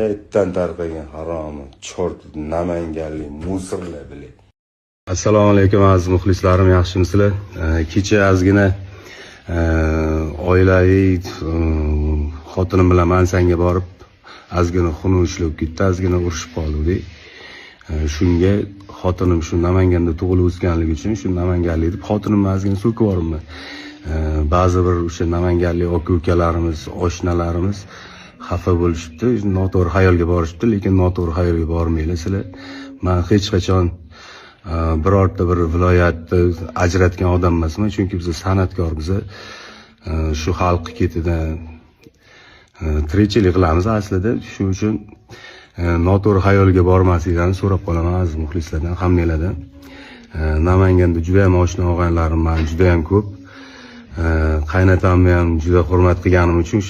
Etdan tarqagan haromi, chort, namanganlik, musirlar biladi. Assalomu alaykum aziz muxlislarim, yaxshimisizlar? Kecha ozgina oilaviy xotinim bilan Mansanga borib, ozgina xunuk ishlab ketdi, ozgina urushib qoldik. Shunga xotinim shu Namanganda tug'ilib o'sganligi uchun shu namanganlik deb xotinimni ozgina so'kib yuboribman. Ba'zi bir o'sha namanganlik aka-ukalarimiz, oshnalarimiz xafa bo'lishibdi, noto'g'ri xayolga borishibdi, lekin noto'g'ri xayolga bormanglar sizlar. Men hech qachon birorta bir viloyatni ajratgan odam emasman, chunki biz san'atkormiz. Shu xalq ketidan tirikchilik qilamiz aslida. Shuning uchun noto'g'ri xayolga bormasliklarini so'rab qolaman aziz muxlislardan, hammanglardan. Namanganda juda ham oshna og'aylarim, men juda ham ko'p. Qaynatamni ham juda hurmat qilganim uchun